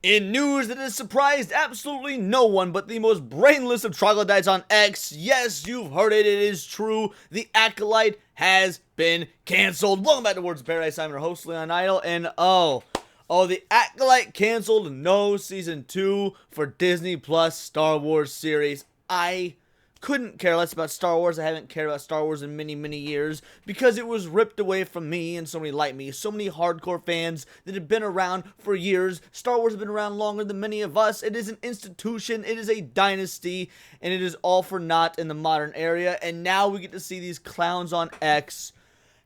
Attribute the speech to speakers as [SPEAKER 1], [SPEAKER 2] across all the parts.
[SPEAKER 1] In news that has surprised absolutely no one but the most brainless of troglodytes on X, yes, you've heard it, it is true, the Acolyte has been canceled. Welcome back to Words of Paradise. I'm your host, Leon Idol, and the Acolyte canceled no Season 2 for Disney Plus Star Wars series. I couldn't care less about Star Wars. I haven't cared about Star Wars in many, many years because it was ripped away from me and so many like me, so many hardcore fans that have been around for years. Star Wars has been around longer than many of us. It is an institution, it is a dynasty, and it is all for naught in the modern era. And now we get to see these clowns on X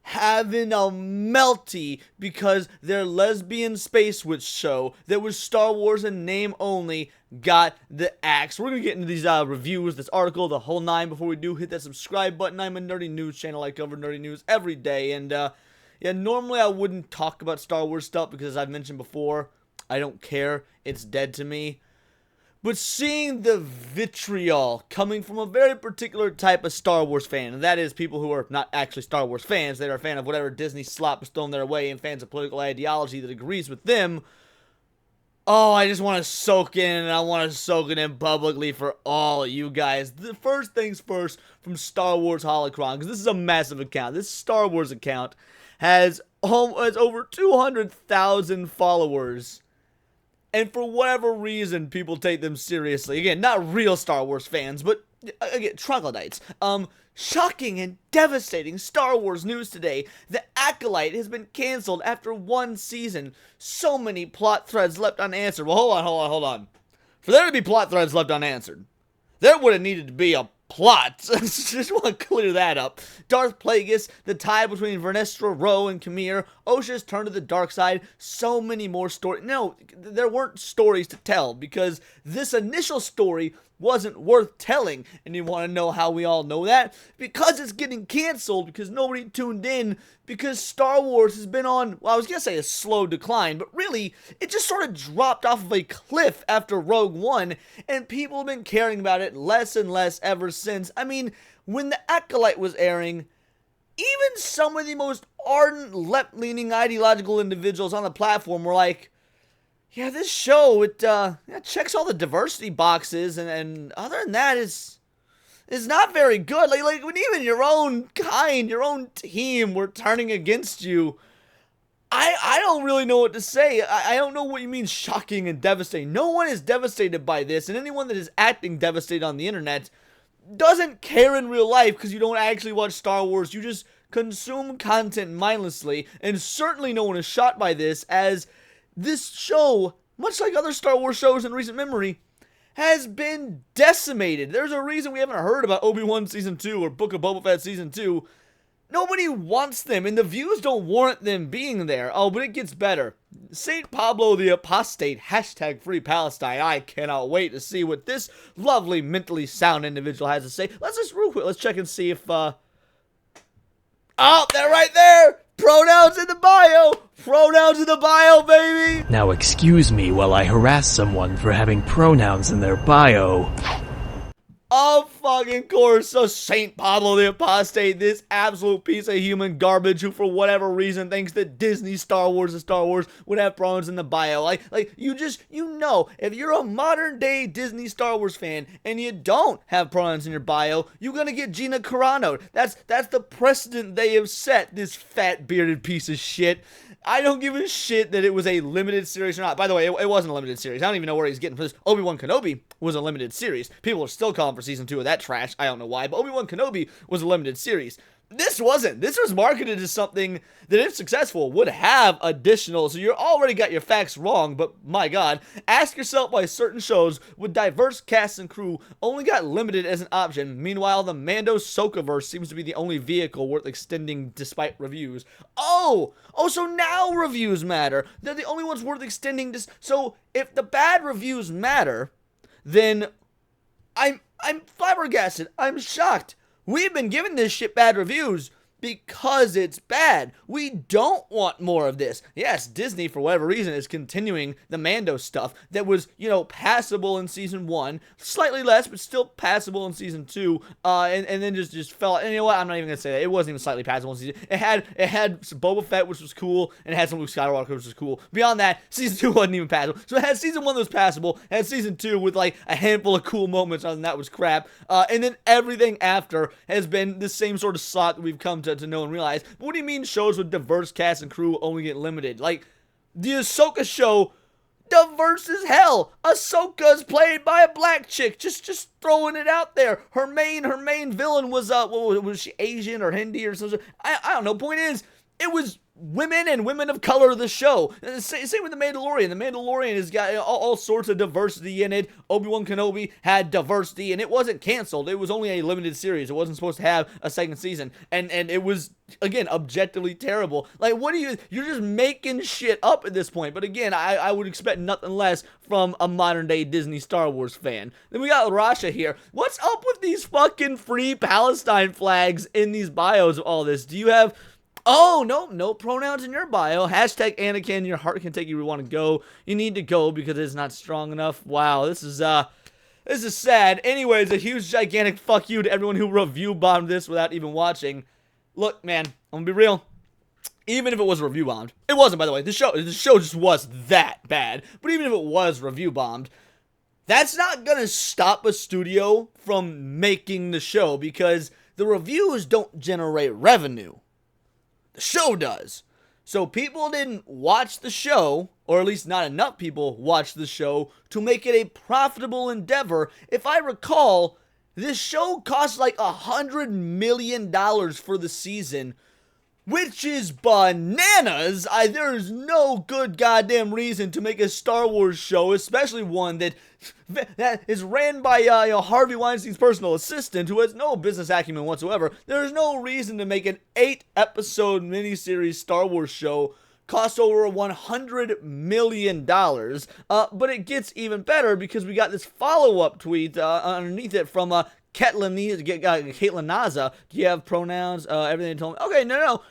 [SPEAKER 1] having a melty because their lesbian space witch show that was Star Wars in name only got the axe. We're gonna get into these reviews, this article, the whole nine. Before we do, hit that subscribe button. I'm a nerdy news channel. I cover nerdy news every day, and yeah, normally I wouldn't talk about Star Wars stuff because, as I've mentioned before, I don't care. It's dead to me. But seeing the vitriol coming from a very particular type of Star Wars fan, and that is people who are not actually Star Wars fans, they are a fan of whatever Disney slop is thrown their way, and fans of political ideology that agrees with them. Oh, I just want to soak in, and I want to soak it in publicly for all of you guys. The first things first from Star Wars Holocron, because this is a massive account. This Star Wars account has over 200,000 followers. And for whatever reason, people take them seriously. Again, not real Star Wars fans, but, again, troglodytes. Shocking and devastating Star Wars news today. The Acolyte has been canceled after one season. So many plot threads left unanswered. Well, hold on. For there to be plot threads left unanswered, there would have needed to be a plot. Just want to clear that up. Darth Plagueis, the tie between Vernestra Rwoh and Kamir, Osha's turn to the dark side, so many more stories. No, there weren't stories to tell because this initial story wasn't worth telling. And you want to know how we all know that? Because it's getting canceled, because nobody tuned in, because Star Wars has been on, well, I was going to say a slow decline, but really, it just sort of dropped off of a cliff after Rogue One, and people have been caring about it less and less ever since. I mean, when the Acolyte was airing, even some of the most ardent, left-leaning ideological individuals on the platform were like, yeah, this show, it checks all the diversity boxes, and other than that, it's not very good. Like when even your own kind, your own team were turning against you, I don't really know what to say. I don't know what you mean shocking and devastating. No one is devastated by this, and anyone that is acting devastated on the internet doesn't care in real life because you don't actually watch Star Wars. You just consume content mindlessly, and certainly no one is shocked by this, as this show, much like other Star Wars shows in recent memory, has been decimated. There's a reason we haven't heard about Obi-Wan Season 2 or Book of Boba Fett Season 2. Nobody wants them, and the views don't warrant them being there. Oh, but it gets better. St. Pablo the Apostate, hashtag Free Palestine. I cannot wait to see what this lovely, mentally sound individual has to say. Let's just real quick, let's check and see if, oh, they're right there! Pronouns in the bio! Pronouns in the bio, baby!
[SPEAKER 2] Now excuse me while I harass someone for having pronouns in their bio.
[SPEAKER 1] Of fucking course, so St. Pablo the Apostate, this absolute piece of human garbage who for whatever reason thinks that Disney Star Wars and Star Wars would have pronouns in the bio. Like you know, if you're a modern day Disney Star Wars fan and you don't have pronouns in your bio, you're gonna get Gina Carano'd. That's the precedent they have set, this fat bearded piece of shit. I don't give a shit that it was a limited series or not. By the way, it wasn't a limited series. I don't even know where he's getting from this. Obi-Wan Kenobi was a limited series. People are still calling for Season 2 of that trash. I don't know why, but Obi-Wan Kenobi was a limited series. This wasn't. This was marketed as something that, if successful, would have additional. So you already got your facts wrong, but my God, ask yourself why certain shows with diverse casts and crew only got limited as an option. Meanwhile, the Mando Sokaverse seems to be the only vehicle worth extending despite reviews. Oh, so now reviews matter. They're the only ones worth extending this. So if the bad reviews matter, then I'm flabbergasted. I'm shocked. We've been giving this shit bad reviews because it's bad. We don't want more of this. Yes, Disney, for whatever reason, is continuing the Mando stuff that was, passable in season 1, slightly less, but still passable in season 2, and then just fell. And you know what? I'm not even gonna say that. It wasn't even slightly passable in season. It had Boba Fett, which was cool, and it had some Luke Skywalker, which was cool. Beyond that, season 2 wasn't even passable. So it had season 1 that was passable, it had season 2 with like a handful of cool moments. Other than that was crap. And then everything after has been the same sort of slot that we've come to know and realize. But what do you mean shows with diverse cast and crew only get limited? Like, the Ahsoka show, diverse as hell. Ahsoka's played by a black chick. Just throwing it out there. Her main villain was, was she Asian or Hindi or something? I don't know. Point is, it was women and women of color of the show. Same with The Mandalorian. The Mandalorian has got all sorts of diversity in it. Obi-Wan Kenobi had diversity, and it wasn't canceled. It was only a limited series. It wasn't supposed to have a second season, and it was, again, objectively terrible. Like, you're just making shit up at this point. But again, I would expect nothing less from a modern-day Disney Star Wars fan. Then we got Rasha here. What's up with these fucking free Palestine flags in these bios of all this? Do you have... Oh, no pronouns in your bio. Hashtag Anakin, your heart can take you where you want to go. You need to go because it's not strong enough. Wow, this is sad. Anyways, a huge, gigantic fuck you to everyone who review bombed this without even watching. Look, man, I'm gonna be real. Even if it was review bombed, it wasn't, by the way. The show just was that bad. But even if it was review bombed, that's not gonna stop a studio from making the show because the reviews don't generate revenue. The show does. So people didn't watch the show, or at least not enough people watched the show to make it a profitable endeavor. If I recall, this show cost like $100 million for the season, which is bananas. There's no good goddamn reason to make a Star Wars show, especially one that is ran by Harvey Weinstein's personal assistant, who has no business acumen whatsoever. There's no reason to make an 8-episode miniseries Star Wars show cost over $100 million. But it gets even better because we got this follow-up tweet underneath it from Caitlin Naza. Do you have pronouns? Everything they told me. Okay, no.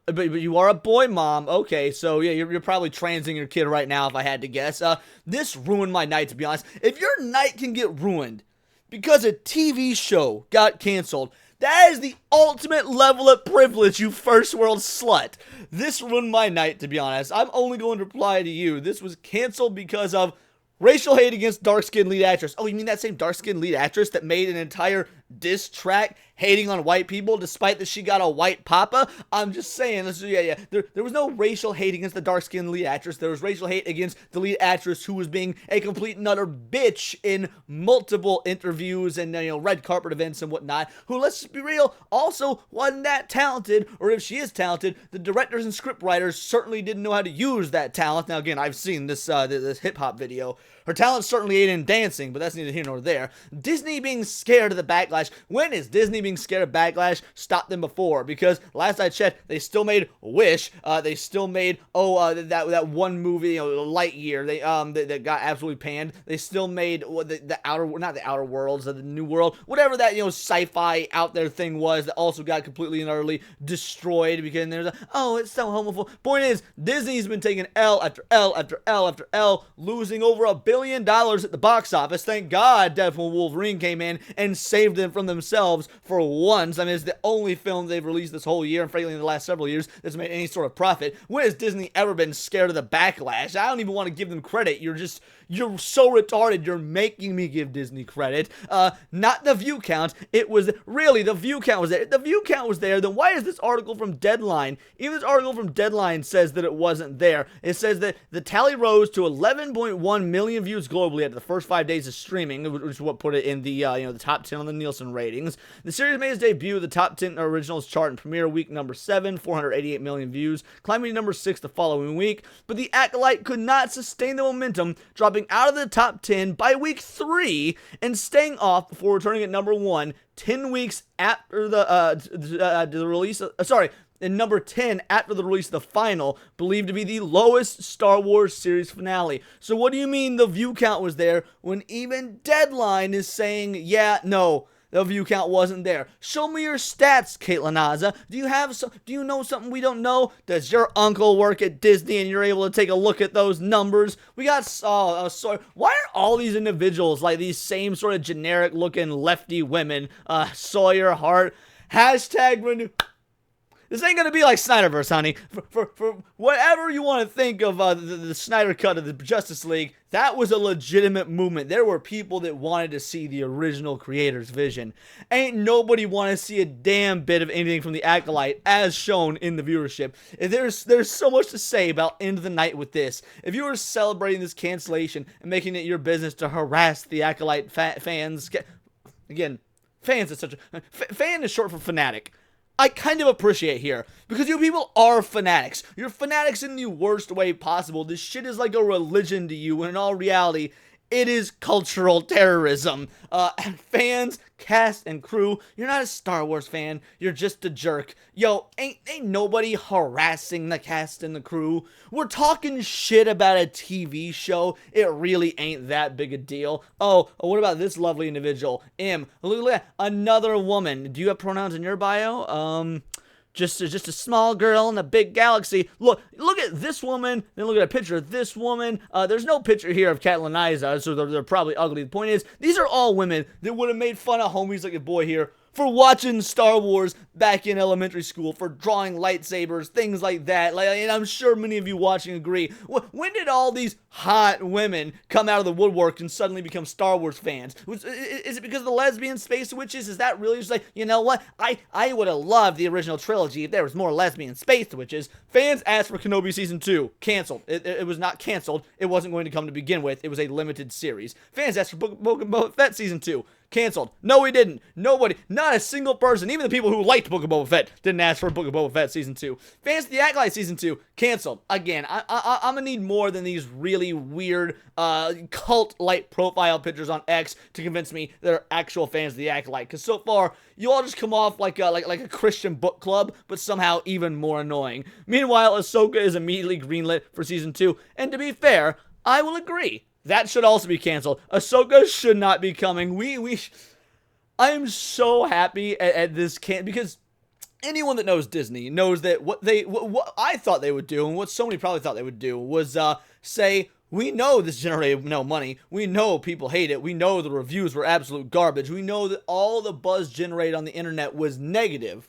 [SPEAKER 1] But you are a boy, mom. Okay, so yeah, you're probably transing your kid right now, if I had to guess. This ruined my night, to be honest. If your night can get ruined because a TV show got canceled, that is the ultimate level of privilege, you first world slut. This ruined my night, to be honest. I'm only going to reply to you. This was canceled because of racial hate against dark-skinned lead actress. Oh, you mean that same dark-skinned lead actress that made an entire diss track hating on white people despite that she got a white papa? I'm just saying, there was no racial hate against the dark-skinned lead actress. There was racial hate against the lead actress who was being a complete and utter bitch in multiple interviews and red carpet events and whatnot, who, let's be real, also wasn't that talented, or if she is talented, the directors and scriptwriters certainly didn't know how to use that talent. Now again, I've seen this hip-hop video. Her talent certainly ain't in dancing, but that's neither here nor there. Disney being scared of the backlash. When is Disney being scared of backlash stopped them before? Because last I checked, they still made Wish. They still made that one movie, Lightyear. That got absolutely panned. They still made the Outer Worlds, the New World, whatever that sci-fi out there thing was that also got completely and utterly destroyed because there's it's so homophobic. Point is, Disney's been taking L after L after L after L, losing over $1 billion at the box office. Thank God Deadpool Wolverine came in and saved them from themselves for once. I mean, it's the only film they've released this whole year, and frankly in the last several years, that's made any sort of profit. When has Disney ever been scared of the backlash? I don't even want to give them credit. You're so retarded. You're making me give Disney credit. Not the view count. It was really the view count was there. If the view count was there, then why is this article from Deadline? Even this article from Deadline says that it wasn't there. It says that the tally rose to 11.1 million views globally after the first 5 days of streaming, which is what put it in the the top 10 on the Nielsen ratings. The series made its debut at the top 10 originals chart in premiere week number 7, 488 million views, climbing to number 6 the following week. But the Acolyte could not sustain the momentum, dropping out of the top 10 by week 3 and staying off before returning at number 1 10 weeks after the release of, in number 10 after the release of the final, believed to be the lowest Star Wars series finale. So what do you mean the view count was there when even Deadline is saying, yeah, no, The view count wasn't there. Show me your stats, Caitlin Aza. Do you know something we don't know? Does your uncle work at Disney and you're able to take a look at those numbers? We got sorry. Why are all these individuals like these same sort of generic looking lefty women? Sawyer, Hart, hashtag renew. This ain't gonna be like Snyderverse, honey. For whatever you want to think of the Snyder cut of the Justice League, that was a legitimate movement. There were people that wanted to see the original creator's vision. Ain't nobody want to see a damn bit of anything from the Acolyte, as shown in the viewership. There's so much to say about End of the Night with this. If you were celebrating this cancellation and making it your business to harass the Acolyte fans, again, fans is such a fan is short for fanatic. I kind of appreciate here, because you people are fanatics. You're fanatics in the worst way possible. This shit is like a religion to you, when in all reality, it is cultural terrorism. Fans, cast, and crew, you're not a Star Wars fan, you're just a jerk. Yo, ain't nobody harassing the cast and the crew. We're talking shit about a TV show. It really ain't that big a deal. Oh, what about this lovely individual? Look at that, another woman. Do you have pronouns in your bio? Just a small girl in a big galaxy. Look at this woman, then look at a picture of this woman. There's no picture here of Caitlin Aza, so they're probably ugly. The point is, these are all women that would have made fun of homies like a boy here for watching Star Wars back in elementary school, for drawing lightsabers, things like that. And I'm sure many of you watching agree. When did all these hot women come out of the woodwork and suddenly become Star Wars fans? Is it because of the lesbian space witches? Is that really just like, you know what? I would have loved the original trilogy if there was more lesbian space witches. Fans asked for Kenobi Season 2. Canceled. It was not canceled. It wasn't going to come to begin with. It was a limited series. Fans asked for Book of Boba Fett Season 2. Canceled. No, we didn't. Nobody, not a single person, even the people who liked Book of Boba Fett, didn't ask for Book of Boba Fett Season 2. Fans of the Acolyte Season 2, canceled. Again, I'm gonna need more than these really weird, cult-like profile pictures on X to convince me they're actual fans of the Acolyte. Because so far, you all just come off like a Christian book club, but somehow even more annoying. Meanwhile, Ahsoka is immediately greenlit for Season 2, and to be fair, I will agree. That should also be canceled. Ahsoka should not be coming. I am so happy at this because anyone that knows Disney knows that what I thought they would do, and what so many probably thought they would do, was say, we know this generated no money. We know people hate it. We know the reviews were absolute garbage. We know that all the buzz generated on the internet was negative.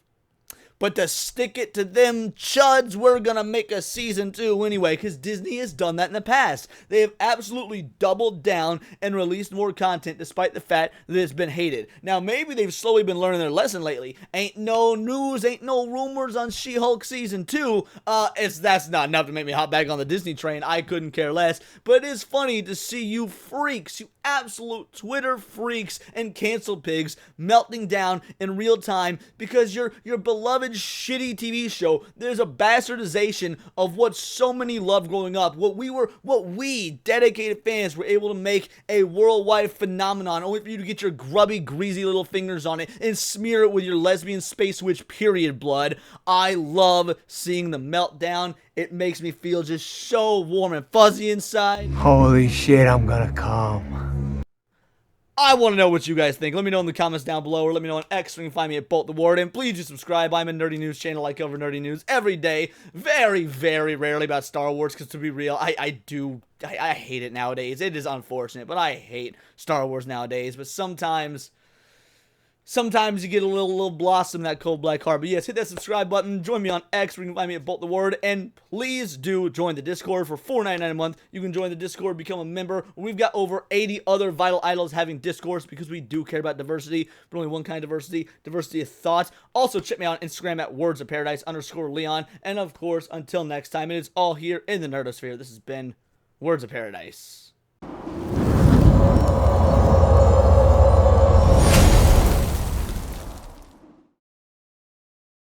[SPEAKER 1] But to stick it to them chuds, we're gonna make a Season 2 anyway, because Disney has done that in the past. They have absolutely doubled down and released more content despite the fact that it's been hated. Now, maybe they've slowly been learning their lesson lately. Ain't no news, ain't no rumors on She-Hulk Season 2. That's not enough to make me hop back on the Disney train. I couldn't care less. But it is funny to see you freaks, you absolute Twitter freaks and cancel pigs melting down in real time because your beloved shitty TV show, there's a bastardization of what so many loved growing up. What we dedicated fans were able to make a worldwide phenomenon, only for you to get your grubby, greasy little fingers on it and smear it with your lesbian space witch period blood. I love seeing the meltdown. It makes me feel just so warm and fuzzy inside.
[SPEAKER 3] Holy shit, I'm gonna come.
[SPEAKER 1] I want to know what you guys think. Let me know in the comments down below, or let me know on X, where you can find me at Bolt the Warden. Please do subscribe. I'm a nerdy news channel. I cover nerdy news every day. Very, very rarely about Star Wars, because to be real, I hate it nowadays. It is unfortunate, but I hate Star Wars nowadays. But sometimes you get a little blossom in that cold black heart. But yes, hit that subscribe button. Join me on X, where you can find me at Bolt the Word. And please do join the Discord for $4.99 a month. You can join the Discord, become a member. We've got over 80 other vital idols having Discourse, because we do care about diversity, but only one kind of diversity of thought. Also, check me out on Instagram at wordsofparadise_Leon. And of course, until next time, it is all here in the Nerdosphere. This has been Words of Paradise.